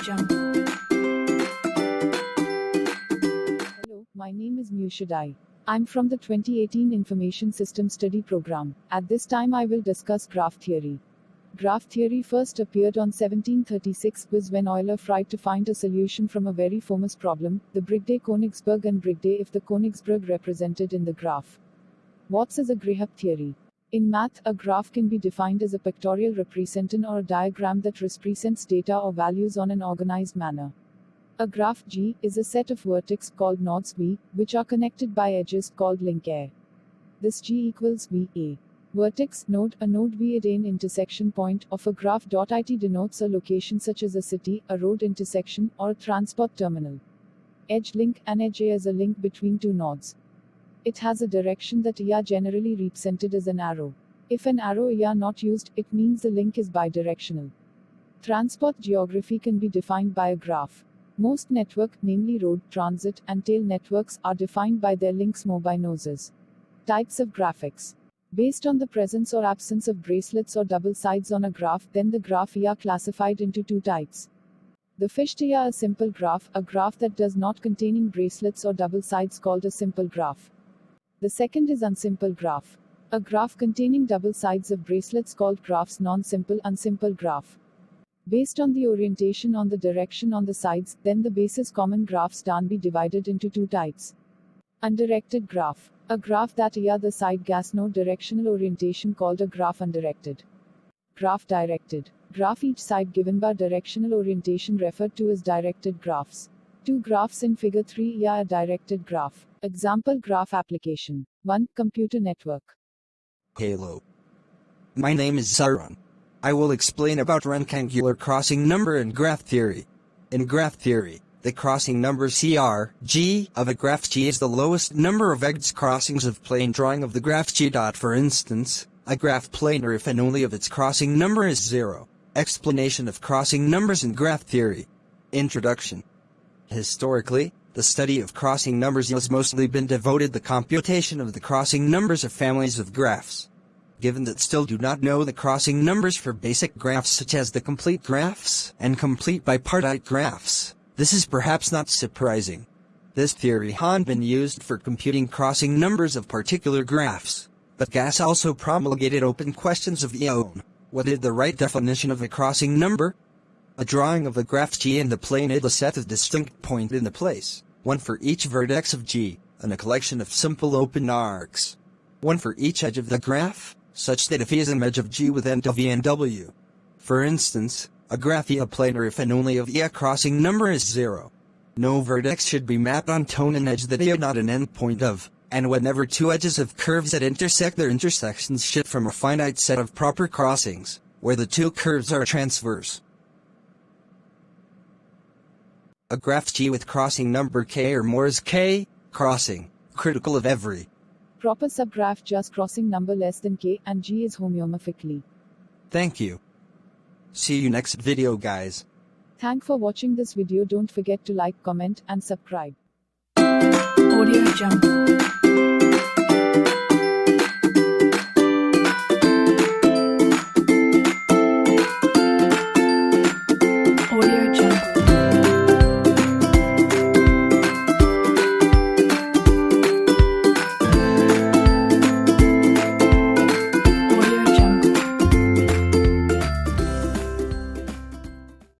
Hello, my name is Mushadai. I'm from the 2018 Information System Study Program. At this time I will discuss graph theory. Graph theory first appeared on 1736 was when Euler tried to find a solution from a very famous problem, the Brigde-Königsberg and Brigde if the Königsberg represented in the graph. What is a graph theory? In math, a graph can be defined as a pictorial representation or a diagram that represents data or values on an organized manner. A graph G is a set of vertices called nodes V, which are connected by edges called link A. This G equals V A. Vertex node, a node V at an intersection point of a graph. It denotes a location such as a city, a road intersection, or a transport terminal. Edge link, an edge A is a link between two nodes. It has a direction that are generally represented as an arrow. If an arrow is not used, it means the link is bidirectional. Transport geography can be defined by a graph. Most networks, namely road, transit, and tail networks, are defined by their links mobile noses. Types of graphics. Based on the presence or absence of bracelets or double sides on a graph, then the graph are classified into two types. The first is a simple graph, a graph that does not containing bracelets or double sides called a simple graph. The second is unsimple graph. A graph containing double sides of bracelets called graphs non-simple unsimple graph. Based on the orientation on the direction on the sides, then the basis common graphs can be divided into two types. Undirected graph. A graph that the side gas no directional orientation called a graph undirected. Graph directed. Graph each side given by directional orientation referred to as directed graphs. Two graphs in figure 3 are a directed graph. Example graph application. 1. Computer network. Hello. My name is Saran. I will explain about rectangular crossing number in graph theory. In graph theory, the crossing number CR, of a graph G is the lowest number of edge crossings of plane drawing of the graph G. For instance, a graph planar if and only if its crossing number is 0. Explanation of crossing numbers in graph theory. Introduction. Historically, the study of crossing numbers has mostly been devoted to the computation of the crossing numbers of families of graphs. Given that still do not know the crossing numbers for basic graphs such as the complete graphs and complete bipartite graphs, this is perhaps not surprising. This theory has been used for computing crossing numbers of particular graphs, but GAS also promulgated open questions of its own. What is the right definition of a crossing number? A drawing of a graph G in the plane is a set of distinct points in the place, one for each vertex of G, and a collection of simple open arcs. One for each edge of the graph, such that if E is an edge of G with end of E and W. For instance, a graph is planar if and only if E crossing number is 0. No vertex should be mapped onto an edge that is not an endpoint of, and whenever two edges have curves that intersect, their intersections should form a finite set of proper crossings, where the two curves are transverse. A graph G with crossing number K or more is K, crossing, critical of every proper subgraph just crossing number less than K, and G is homeomorphically. Thank you. See you next video, guys. Thanks for watching this video. Don't forget to like, comment, and subscribe. Audio Jungle.